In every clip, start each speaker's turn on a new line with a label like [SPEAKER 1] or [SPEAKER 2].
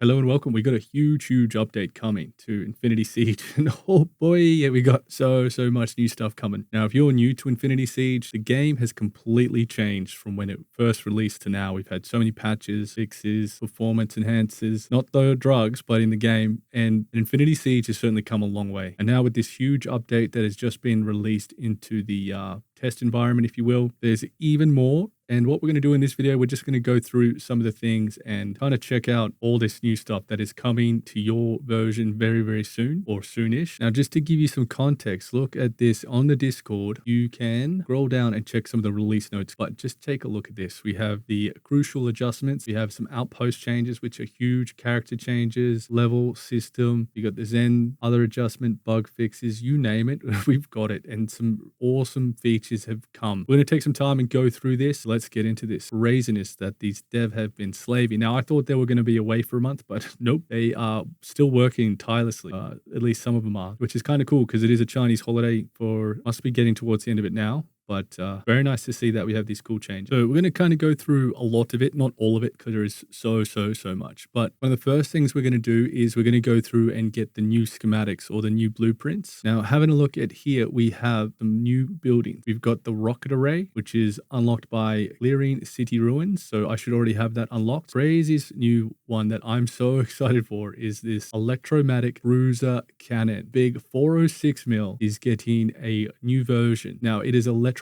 [SPEAKER 1] Hello and welcome. We got a huge update coming to Infinity Siege. And oh boy, yeah, we got so much new stuff coming. Now, if you're new to Infinity Siege, the game has completely changed from when it first released to now. We've had so many patches, fixes, performance enhancers, not the drugs, but in the game. And Infinity Siege has certainly come a long way. And now with this huge update that has just been released into the test environment, if you will, there's even more. And what we're going to do in this video, we're just going to go through some of the things and kind of check out all this new stuff that is coming to your version very soon or soonish. Now, just to give you some context, look at this on the Discord. You can scroll down and check some of the release notes, but just take a look at this. We have the crucial adjustments. We have some Outpost changes, which are huge character changes, level system. You got the Zen, other adjustment, bug fixes, you name it. We've got it. And some awesome features have come. We're going to take some time and go through this. Let's get into this craziness that these dev have been slaving. Now, I thought they were going to be away for a month, but nope. They are still working tirelessly. At least some of them are, which is kind of cool because it is a Chinese holiday must be getting towards the end of it now. But very nice to see that we have these cool changes. So we're going to kind of go through a lot of it, not all of it, because there is so much. But one of the first things we're going to do is we're going to go through and get the new schematics or the new blueprints. Now, having a look at here, we have some new buildings. We've got the rocket array, which is unlocked by clearing city ruins. So I should already have that unlocked. Craziest new one that I'm so excited for is this Electromagnetic cruiser cannon. Big 406 mil is getting a new version. Now, it is electromagnetic.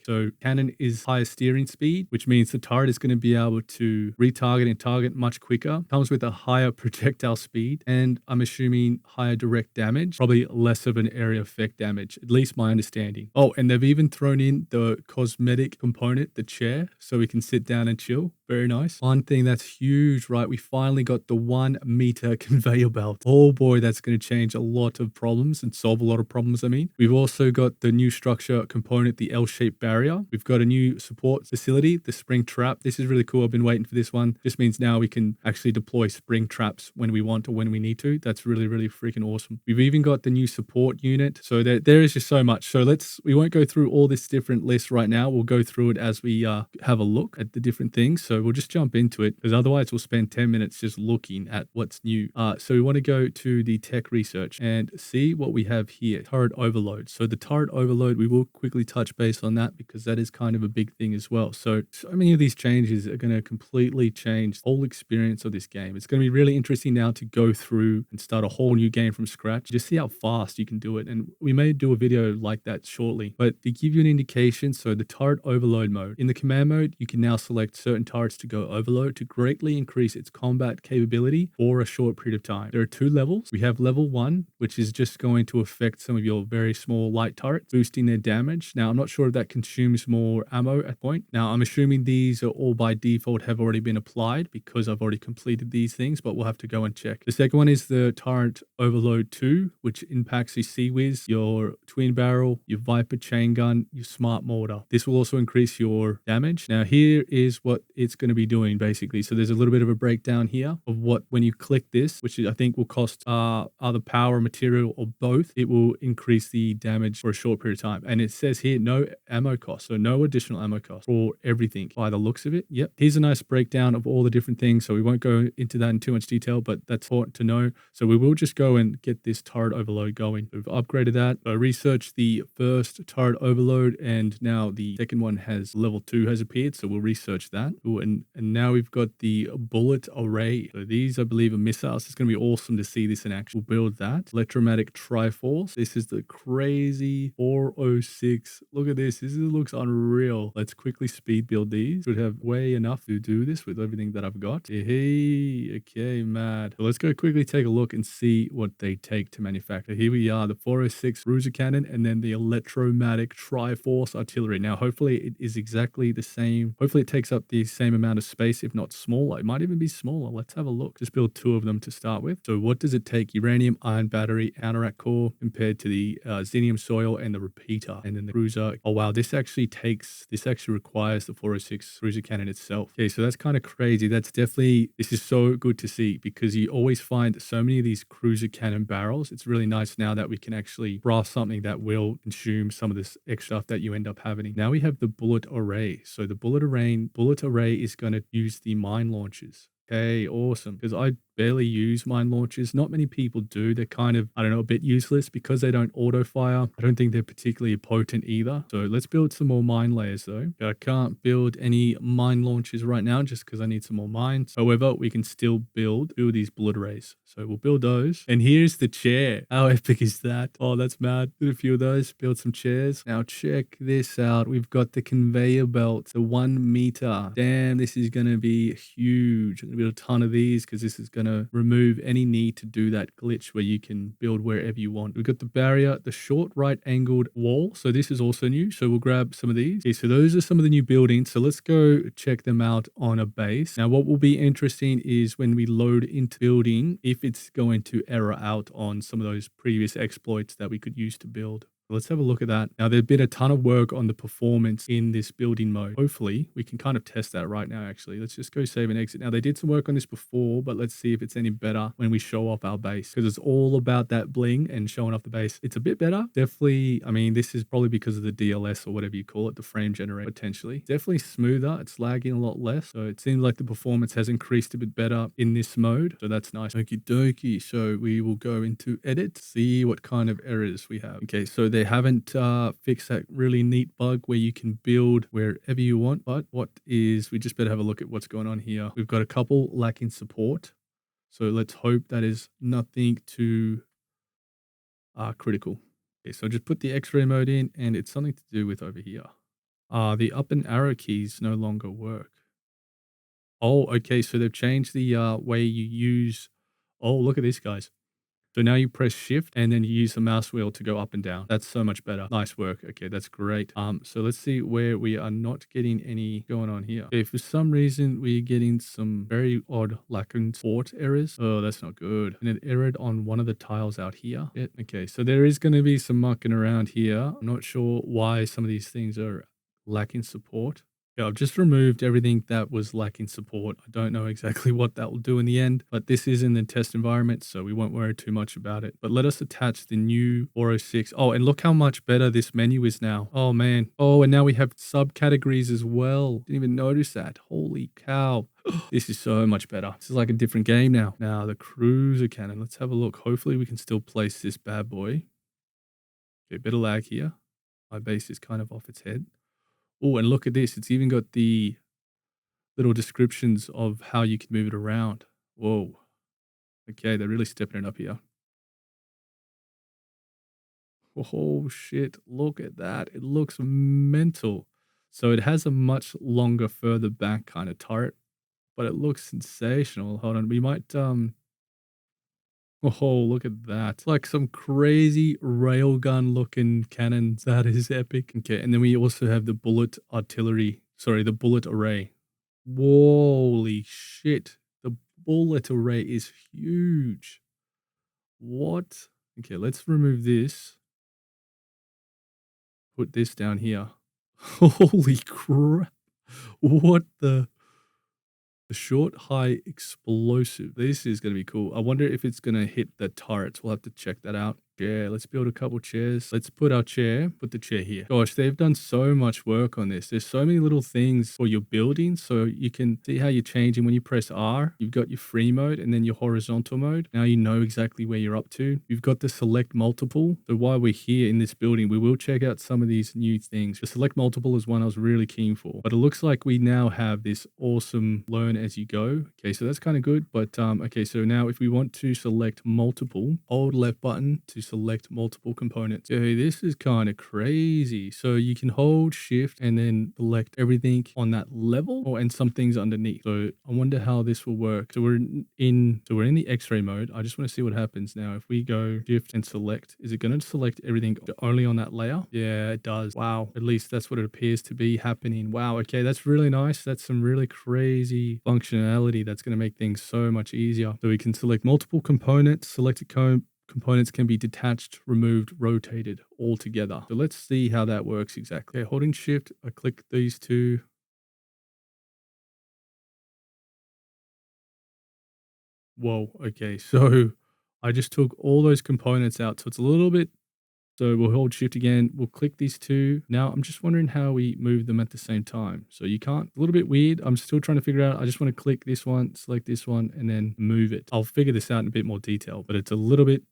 [SPEAKER 1] So cannon is higher steering speed, which means the turret is going to be able to retarget and target much quicker. Comes with a higher projectile speed, and I'm assuming higher direct damage, probably less of an area effect damage, at least my understanding. Oh, and they've even thrown in the cosmetic component, the chair, so we can sit down and chill. Very nice. One thing that's huge, right? We finally got the 1 meter conveyor belt. Oh boy, that's going to change a lot of problems and solve a lot of problems, I mean. We've also got the new structure component, the L-shaped barrier. We've got a new support facility, the spring trap. This is really cool. I've been waiting for this one. This means now we can actually deploy spring traps when we want or when we need to. That's really freaking awesome. We've even got the new support unit. So there is just so much. So we won't go through all this different list right now. We'll go through it as we have a look at the different things. So we'll just jump into it because otherwise we'll spend 10 minutes just looking at what's new. So we want to go to the tech research and see what we have here. Turret overload. So the turret overload, we will quickly touch base on that because that is kind of a big thing as well. So many of these changes are going to completely change the whole experience of this game. It's going to be really interesting now to go through and start a whole new game from scratch. Just see how fast you can do it. And we may do a video like that shortly. But to give you an indication, so the turret overload mode. In the command mode, you can now select certain turrets to go overload to greatly increase its combat capability for a short period of time. There are 2 levels. We have level 1, which is just going to affect some of your very small light turrets, boosting their damage. Now, I'm not sure if that consumes more ammo at point. Now, I'm assuming these are all by default have already been applied because I've already completed these things, but we'll have to go and check. The second one is the turret overload 2, which impacts your Sea-Wiz, your twin barrel, your Viper chain gun, your smart mortar. This will also increase your damage. Now, here is what it's going to be doing basically. So there's a little bit of a breakdown here of what, when you click this, which I think will cost either power, material, or both, it will increase the damage for a short period of time. And it says here, no ammo cost. So no additional ammo cost for everything by the looks of it. Yep. Here's a nice breakdown of all the different things. So we won't go into that in too much detail, but that's important to know. So we will just go and get this turret overload going. We've upgraded that. I researched the first turret overload and now the second one has level 2 has appeared. So we'll research that. Ooh, and now we've got the bullet array. So these, I believe, are missiles. It's going to be awesome to see this in action. We'll build that. Electromagnetic Triforce. This is the crazy 406. Look at this. This looks unreal. Let's quickly speed build these. Should have way enough to do this with everything that I've got. Hey, okay, mad. So let's go quickly take a look and see what they take to manufacture. Here we are, the 406 cruiser cannon and then the Electromagnetic Triforce artillery. Now, hopefully it is exactly the same. Hopefully it takes up the same amount of space, if not smaller. It might even be smaller. Let's have a look. Just build 2 of them to start with. So what does it take? Uranium, iron battery, anorak core compared to the xenium soil and the repeater. And then the cruiser. Oh, wow. This actually requires the 406 cruiser cannon itself. Okay, so that's kind of crazy. This is so good to see because you always find so many of these cruiser cannon barrels. It's really nice now that we can actually craft something that will consume some of this extra stuff that you end up having. Now we have the bullet array. So the bullet array is going to use the mine launchers. Okay, awesome. Because I barely use mine launchers. Not many people do. They're kind of, I don't know, a bit useless because they don't auto fire. I don't think they're particularly potent either. So let's build some more mine layers though. I can't build any mine launchers right now just because I need some more mines. However, we can still build these bullet arrays. So we'll build those. And here's the chair. How epic is that? Oh, that's mad. Did a few of those, build some chairs. Now check this out. We've got the conveyor belt, the 1 meter. Damn, this is going to be huge. I'm going to build a ton of these because this is going to remove any need to do that glitch where you can build wherever you want. We've got the barrier, the short right angled wall. So this is also new. So we'll grab some of these. Okay, so those are some of the new buildings. So let's go check them out on a base. Now, what will be interesting is when we load into building, if it's going to error out on some of those previous exploits that we could use to build. Let's have a look at that. Now, there's been a ton of work on the performance in this building mode. Hopefully, we can kind of test that right now, actually. Let's just go save and exit. Now, they did some work on this before, but let's see if it's any better when we show off our base, because it's all about that bling and showing off the base. It's a bit better. Definitely, I mean, this is probably because of the DLS or whatever you call it, the frame generator, potentially. Definitely smoother. It's lagging a lot less. So it seems like the performance has increased a bit better in this mode. So that's nice. Okie dokie. So we will go into edit, see what kind of errors we have. Okay, so they haven't fixed that really neat bug where you can build wherever you want. But we just better have a look at what's going on here. We've got a couple lacking support. So let's hope that is nothing too critical. Okay, so just put the X-ray mode in and it's something to do with over here. The up and arrow keys no longer work. Oh, okay. So they've changed the way you use. Oh, look at this, guys. So now you press shift and then you use the mouse wheel to go up and down. That's so much better. Nice work. Okay, that's great. So let's see where we are not getting any going on here. Okay, for some reason we're getting some very odd lacking support errors. Oh, that's not good. And it errored on one of the tiles out here. Yeah, okay, so there is going to be some mucking around here. I'm not sure why some of these things are lacking support. Yeah, I've just removed everything that was lacking support. I don't know exactly what that will do in the end, but this is in the test environment, so we won't worry too much about it. But let us attach the new 406. Oh, and look how much better this menu is now. Oh, man. Oh, and now we have subcategories as well. Didn't even notice that. Holy cow. This is so much better. This is like a different game now. Now, the cruiser cannon. Let's have a look. Hopefully, we can still place this bad boy. Okay, bit of lag here. My base is kind of off its head. Oh, and look at this. It's even got the little descriptions of how you can move it around. Whoa. Okay, they're really stepping it up here. Oh, shit. Look at that. It looks mental. So it has a much longer, further back kind of turret, but it looks sensational. Hold on. We might, oh, look at that. It's like some crazy railgun looking cannons. That is epic. Okay, and then we also have the bullet array. Holy shit. The bullet array is huge. What? Okay, let's remove this. Put this down here. Holy crap. What the short high explosive. This is going to be cool. I wonder if it's going to hit the turrets. We'll have to check that out. Yeah, let's build a couple chairs. Let's put the chair here. Gosh, they've done so much work on this. There's so many little things for your building. So you can see how you're changing when you press R. You've got your free mode and then your horizontal mode. Now you know exactly where you're up to. You've got the select multiple. So while we're here in this building, we will check out some of these new things. The select multiple is one I was really keen for. But it looks like we now have this awesome learn as you go. Okay, so that's kind of good. But okay, so now if we want to select multiple, hold left button to select multiple components. So this is kind of crazy. So you can hold shift and then select everything on that level and some things underneath. So I wonder how this will work. So we're in the X-ray mode. I just want to see what happens now. If we go shift and select, is it going to select everything only on that layer? Yeah, it does. Wow. At least that's what it appears to be happening. Wow. Okay, that's really nice. That's some really crazy functionality that's going to make things so much easier. So we can select multiple components, selected components can be detached, removed, rotated all together. So let's see how that works exactly. Okay, holding shift, I click these two. Whoa, okay, so I just took all those components out. So it's a little bit So we'll hold shift again. We'll click these two. Now I'm just wondering how we move them at the same time. So you can't, a little bit weird. I'm still trying to figure out. I just want to click this one, select this one, and then move it. I'll figure this out in a bit more detail, but it's a little bit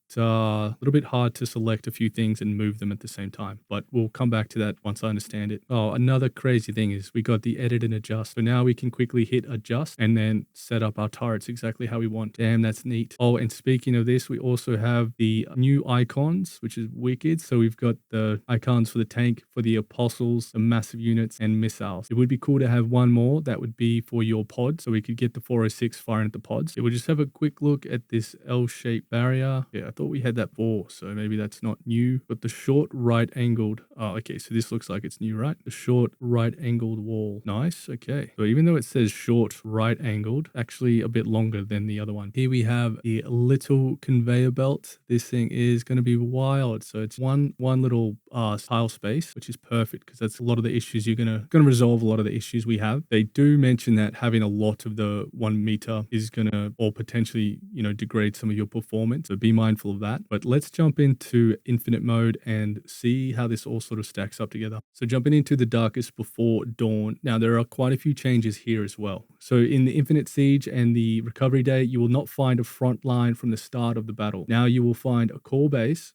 [SPEAKER 1] hard to select a few things and move them at the same time. But we'll come back to that once I understand it. Oh, another crazy thing is we got the edit and adjust. So now we can quickly hit adjust and then set up our turrets exactly how we want. Damn, that's neat. Oh, and speaking of this, we also have the new icons, which is wicked. So we've got the icons for the tank, for the apostles, the massive units, and missiles. It would be cool to have one more that would be for your pod, so we could get the 406 firing at the pods. It would just have a quick look at this L-shaped barrier. Yeah, I thought we had that before, so maybe that's not new. But the short right-angled, oh, okay, so this looks like it's new, right? The short right-angled wall. Nice, okay. So even though it says short right-angled, actually a bit longer than the other one. Here we have the little conveyor belt. This thing is going to be wild. So it's one little tile space, which is perfect because that's a lot of the issues you're gonna resolve a lot of the issues we have. They do mention that having a lot of the 1 meter is gonna or potentially degrade some of your performance. So be mindful of that. But let's jump into infinite mode and see how this all sort of stacks up together. So jumping into the darkest before dawn. Now there are quite a few changes here as well. So in the infinite siege and the recovery day, you will not find a front line from the start of the battle. Now you will find a core base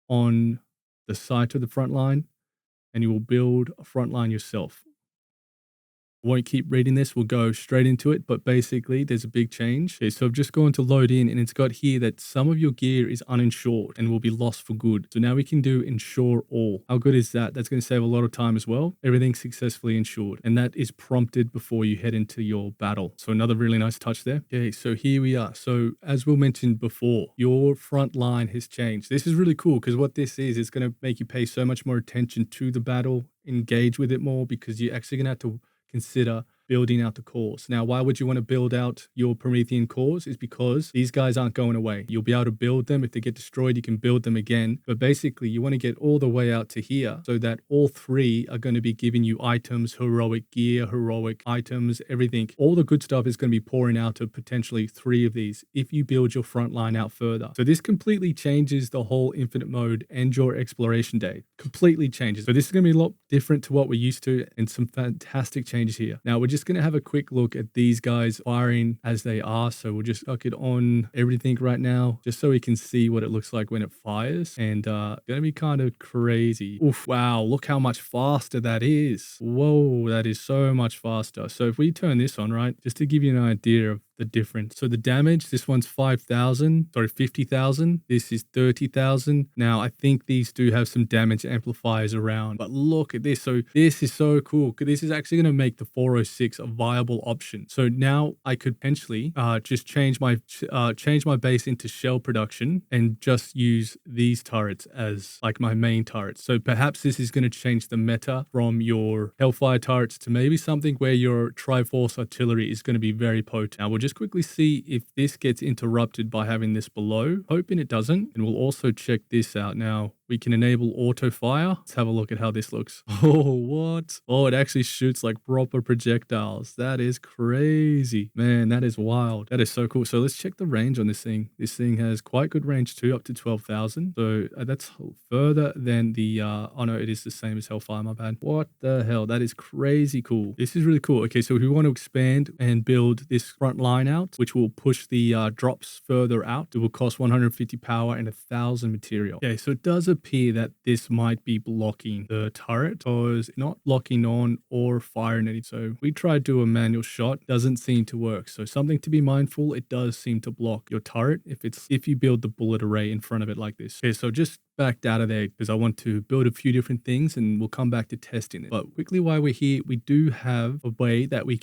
[SPEAKER 1] on the site of the front line, and you will build a front line yourself. Won't keep reading this, we'll go straight into it, but basically there's a big change. Okay, so I've just gone to load in and it's got here that some of your gear is uninsured and will be lost for good. So now we can do insure all. How good is that? That's going to save a lot of time as well. Everything's successfully insured, and that is prompted before you head into your battle. So another really nice touch there. Okay, so here we are. So as we mentioned before, your front line has changed. This is really cool because what this is, it's going to make you pay so much more attention to the battle, engage with it more, because you're actually going to have to consider building out the cores. Now, why would you want to build out your Promethean cores? Is because these guys aren't going away. You'll be able to build them. If they get destroyed, you can build them again. But basically, you want to get all the way out to here so that all three are going to be giving you items, heroic gear, heroic items, everything. All the good stuff is going to be pouring out of potentially 3 of these if you build your front line out further. So this completely changes the whole infinite mode and your exploration day. Completely changes. So this is going to be a lot different to what we're used to, and some fantastic changes here. Now, we're just going to have a quick look at these guys firing as they are. So we'll just tuck it on everything right now, just so we can see what it looks like when it fires. And going to be kind of crazy. Oof, wow, look how much faster that is. Whoa, that is so much faster. So if we turn this on, right, just to give you an idea of the difference. So the damage, this one's 50,000. This is 30,000. Now, I think these do have some damage amplifiers around, but look at this. So this is so cool because this is actually going to make the 406 a viable option. So now I could potentially just change my base into shell production and just use these turrets as like my main turrets. So perhaps this is going to change the meta from your Hellfire turrets to maybe something where your Triforce artillery is going to be very potent. Now, we'll just quickly see if this gets interrupted by having this below. Hoping it doesn't. And we'll also check this out now. We can enable auto fire. Let's have a look at how this looks. Oh, what? Oh, it actually shoots like proper projectiles. That is crazy. Man, that is wild. That is so cool. So let's check the range on this thing. This thing has quite good range too, up to 12,000. So that's further than the, oh no, it is the same as Hellfire, my bad. What the hell? That is crazy cool. This is really cool. Okay, so if we want to expand and build this front line out, which will push the drops further out, it will cost 150 power and 1,000 material. Okay, so it does appear that this might be blocking the turret, because it's not locking on or firing anything. So we tried to do a manual shot, doesn't seem to work. So something to be mindful, it does seem to block your turret if you build the bullet array in front of it like this. Okay, so just backed out of there because I want to build a few different things and we'll come back to testing it. But quickly while we're here, we do have a way that we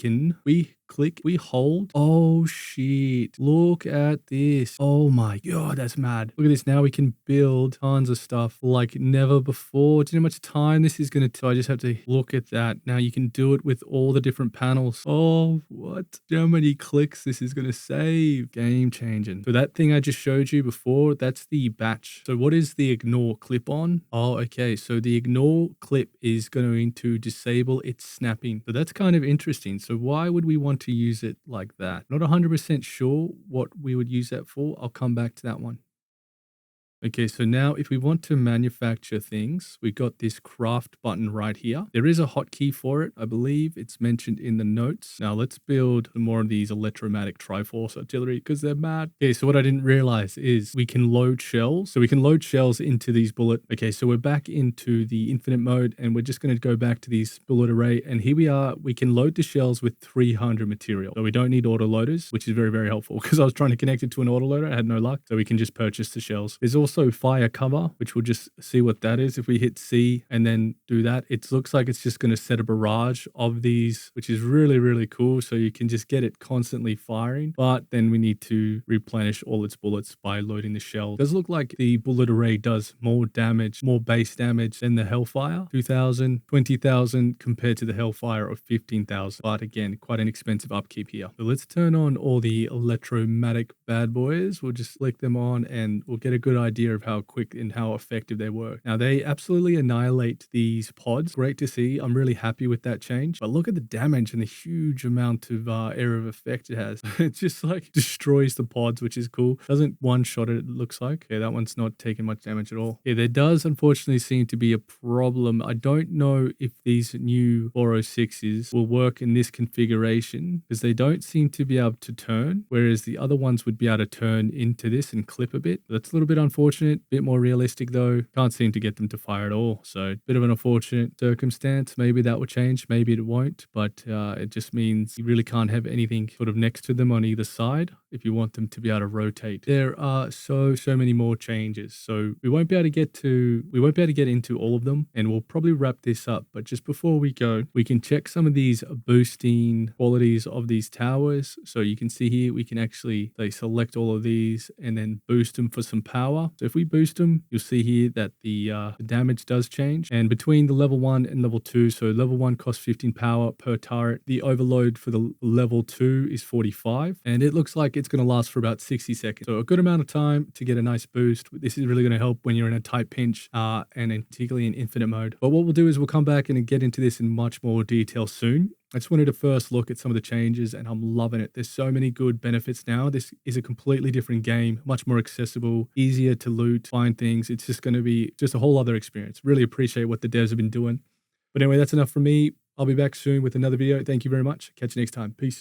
[SPEAKER 1] click, we hold. Oh shit. Look at this. Oh my God, that's mad. Look at this. Now we can build tons of stuff like never before. Do you know how much time this is going to take? I just have to look at that. Now you can do it with all the different panels. Oh, what? Do you know how many clicks this is going to save? Game changing. So that thing I just showed you before, that's the batch. So what is the ignore clip on? Oh, okay. So the ignore clip is going to disable its snapping. So that's kind of interesting. So why would we want to use it like that? Not 100% sure what we would use that for. I'll come back to that one. Okay, so now if we want to manufacture things, we've got this craft button right here. There is a hotkey for it. I believe it's mentioned in the notes. Now let's build more of these Electromagnetic Triforce artillery because they're mad. Okay, so what I didn't realize is we can load shells. So we can load shells into these bullet. Okay, so we're back into the infinite mode and we're just going to go back to these bullet array. And here we are. We can load the shells with 300 material. So we don't need auto loaders, which is very, very helpful because I was trying to connect it to an autoloader. I had no luck. So we can just purchase the shells. There's also fire cover, which we'll just see what that is. If we hit C and then do that, it looks like it's just going to set a barrage of these, which is really, really cool. So you can just get it constantly firing, but then we need to replenish all its bullets by loading the shell. It does look like the bullet array does more damage, more base damage than the Hellfire, 2,000, 20,000 compared to the Hellfire of 15,000. But again, quite an expensive upkeep here. So let's turn on all the Electromagnetic bad boys. We'll just flick them on and we'll get a good idea of how quick and how effective they work. Now they absolutely annihilate these pods. Great to see. I'm really happy with that change. But look at the damage and the huge amount of area of effect it has. It just like destroys the pods, which is cool. Doesn't one-shot it looks like. Okay, that one's not taking much damage at all. Yeah, there does unfortunately seem to be a problem. I don't know if these new 406s will work in this configuration because they don't seem to be able to turn, whereas the other ones would be able to turn into this and clip a bit. That's a little bit unfortunate, bit more realistic though. Can't seem to get them to fire at all. So bit of an unfortunate circumstance. Maybe that will change, maybe it won't, but it just means you really can't have anything sort of next to them on either side if you want them to be able to rotate. There are so many more changes. So we won't be able to get into all of them and we'll probably wrap this up. But just before we go, we can check some of these boosting qualities of these towers. So you can see here, we can actually select all of these and then boost them for some power. So if we boost them, you'll see here that the damage does change. And between the level 1 and level 2, so level 1 costs 15 power per turret. The overload for the level 2 is 45. And it looks like it's going to last for about 60 seconds. So a good amount of time to get a nice boost. This is really going to help when you're in a tight pinch and particularly in infinite mode. But what we'll do is we'll come back and get into this in much more detail soon. I just wanted to first look at some of the changes and I'm loving it. There's so many good benefits now. This is a completely different game, much more accessible, easier to loot, find things. It's just going to be just a whole other experience. Really appreciate what the devs have been doing. But anyway, that's enough from me. I'll be back soon with another video. Thank you very much. Catch you next time. Peace.